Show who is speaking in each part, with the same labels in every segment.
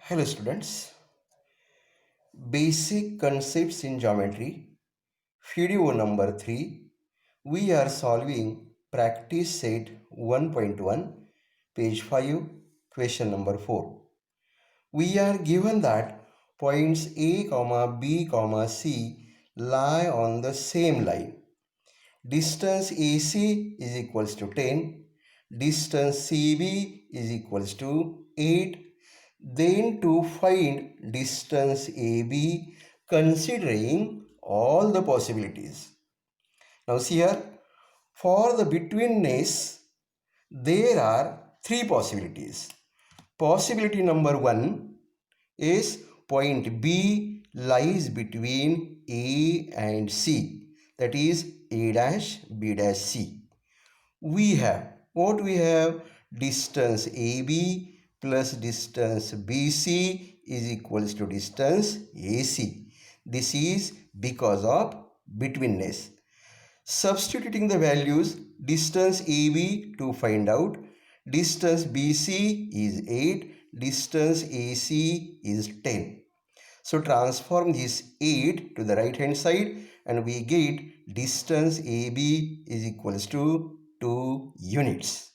Speaker 1: Hello students, basic concepts in geometry, video number 3. We are solving practice set 1.1, page 5, question number 4. We are given that points A, B, C lie on the same line. Distance AC is equals to 10, distance CB is equals to 8. Then to find distance AB considering all the possibilities. Now see here, for the betweenness, there are three possibilities. Possibility number 1 is point B lies between A and C, that is A dash B dash C. We have what we have, distance AB plus distance BC is equals to distance AC. This is because of betweenness. Substituting the values, distance AB to find out, distance BC is 8, distance AC is 10. So transform this 8 to the right hand side and we get distance AB is equals to 2 units.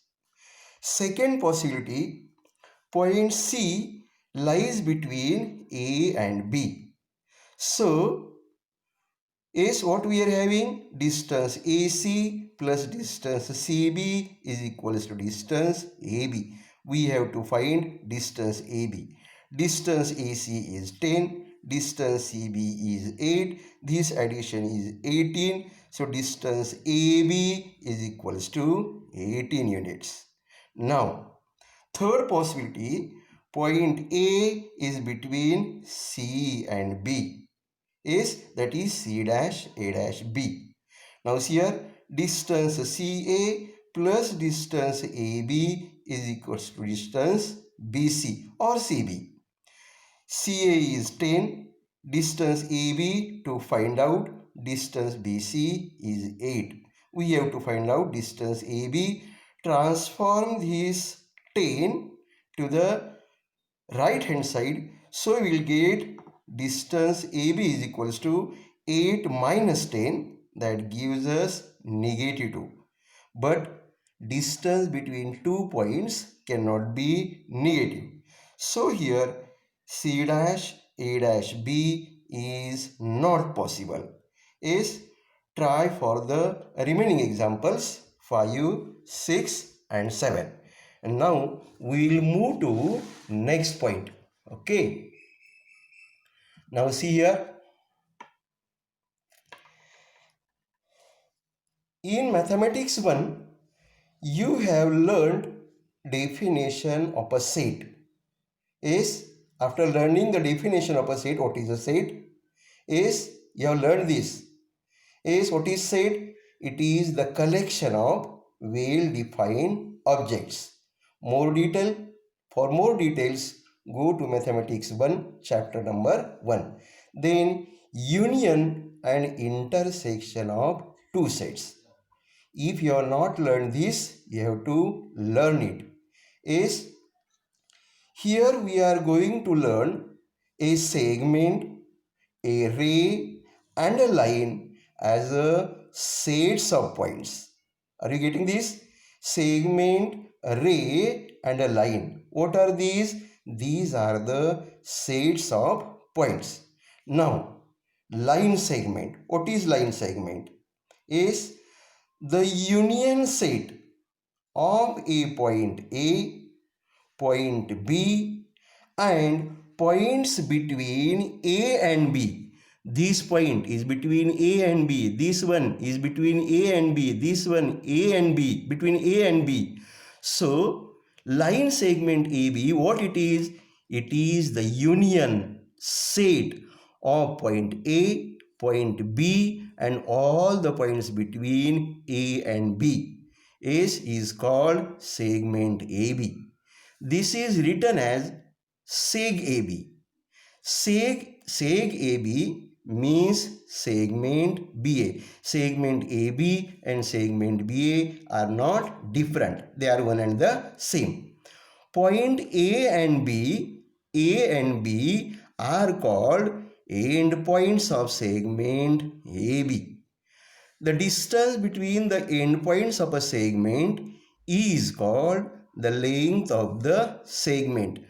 Speaker 1: Second possibility, point C lies between A and B. So is what we are having, distance AC plus distance CB is equals to distance AB. We have to find distance AB. Distance AC is 10, distance CB is 8, this addition is 18. So distance AB is equals to 18 units. Now, third possibility, point A is between C and B is, that is C dash A dash B. Now here distance CA plus distance AB is equals to distance BC or CB. CA is 10, distance AB to find out, distance BC is 8. We have to find out distance AB, transform this 10 to the right hand side, so we will get distance AB is equals to 8 minus 10, that gives us negative 2. But distance between 2 points cannot be negative. So here C dash A dash B is not possible. Is try for the remaining examples 5, 6 and 7. And now we will move to next point. Okay. Now see here. In mathematics 1, you have learned definition of a set. Is after learning the definition of a set, what is a set? Is you have learned this. Is what is set? It is the collection of well-defined objects. More detail. For more details, go to mathematics 1, chapter number 1. Then union and intersection of two sets. If you have not learned this, you have to learn it. Is here we are going to learn a segment, a ray and a line as a sets of points. Are you getting this? Segment, a ray and a line. What are these? These are the sets of points. Now, line segment. What is line segment? Is the union set of a point A, point B and points between A and B. This point is between A and B. This one is between A and B. This one A and B, between A and B. So, line segment AB, what it is? It is the union set of point A, point B and all the points between A and B is called segment AB. This is written as seg AB. Seg AB means segment BA. Segment AB and segment BA are not different. They are one and the same. Point A and B A and B are called endpoints of segment AB. The distance between the endpoints of a segment is called the length of the segment.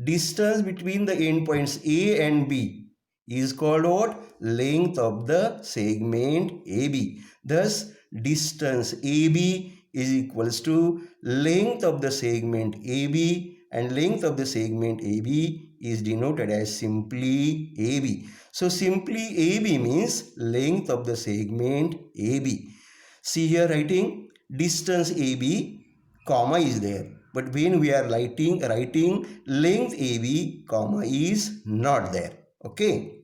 Speaker 1: Distance between the endpoints A and B is called what? Length of the segment AB. Thus, distance AB is equals to length of the segment AB, and length of the segment AB is denoted as simply AB. So simply AB means length of the segment AB. See here writing distance AB, comma is there. But when we are writing length AB, comma is not there. Okay.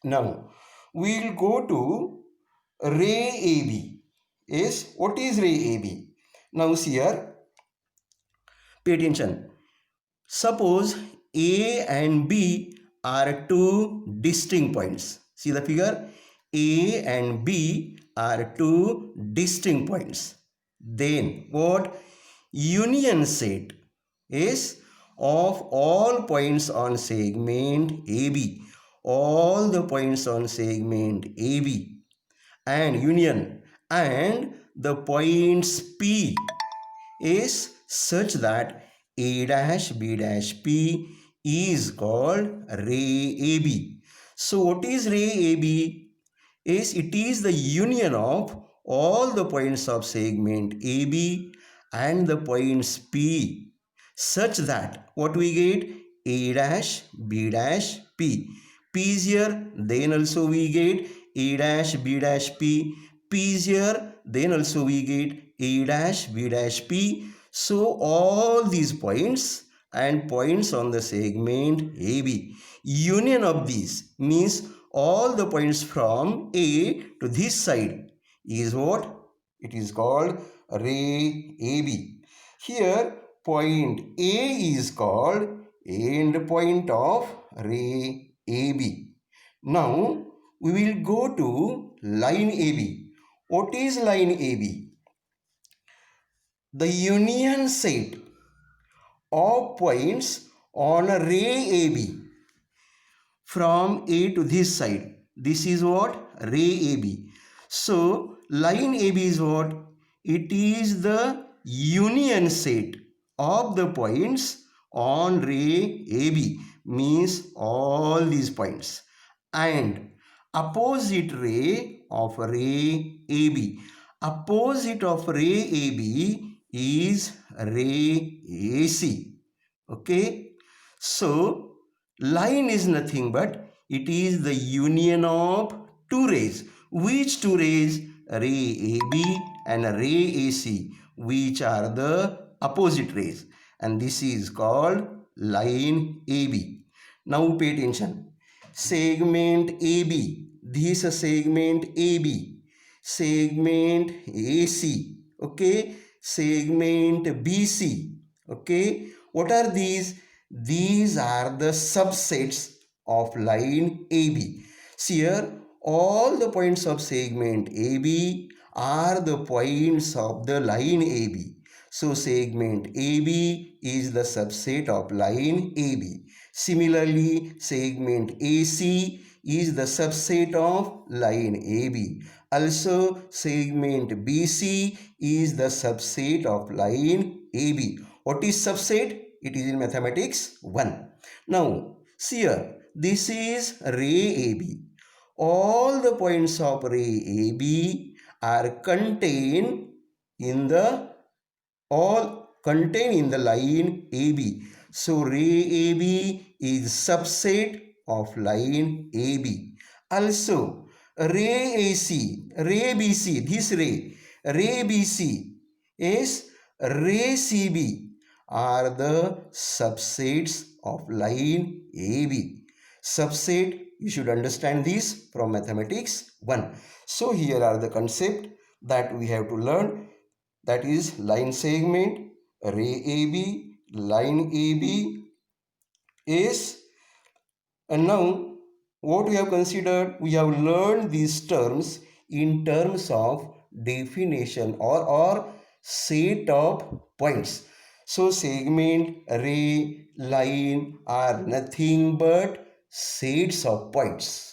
Speaker 1: Now we will go to ray AB. Yes, what is ray AB? Now see here, pay attention. Suppose A and B are two distinct points. See the figure? A and B are two distinct points. Then what? Union set is of all points on segment AB. All the points on segment AB and union and the points P is such that A dash B dash P is called ray AB. So what is ray AB? It is the union of all the points of segment AB and the points P such that what we get? A dash B dash P. P is here, then also we get A dash B dash P. P is here, then also we get A dash B dash P. So all these points and points on the segment AB, union of these means all the points from A to this side is what? It is called ray AB. Here point A is called end point of ray AB. Now we will go to line AB. What is line AB? The union set of points on a ray AB from A to this side. This is what? Ray AB. So line AB is what? It is the union set of the points on ray AB, means all these points, and opposite ray of ray AB. Opposite of ray AB is ray AC. Okay. So line is nothing but it is the union of two rays. Which two rays? Ray AB and ray AC, which are the opposite rays, and this is called line AB. Now pay attention. Segment AB, this is segment AB, segment AC, okay, segment BC, okay. What are these? These are the subsets of line AB. See here, all the points of segment AB are the points of the line AB. So segment AB is the subset of line AB. Similarly, segment AC is the subset of line AB. Also, segment BC is the subset of line AB. What is subset? It is in mathematics 1. Now, see here, this is ray AB. All the points of ray AB are contained in the line AB. So ray AB is subset of line AB. Also, ray AC, ray BC, this ray BC is ray CB are the subsets of line AB. Subset, you should understand this from mathematics 1. So here are the concept that we have to learn, that is line segment, ray AB, line AB is, and now what we have considered, we have learned these terms in terms of definition or set of points. So segment, ray, line are nothing but sets of points.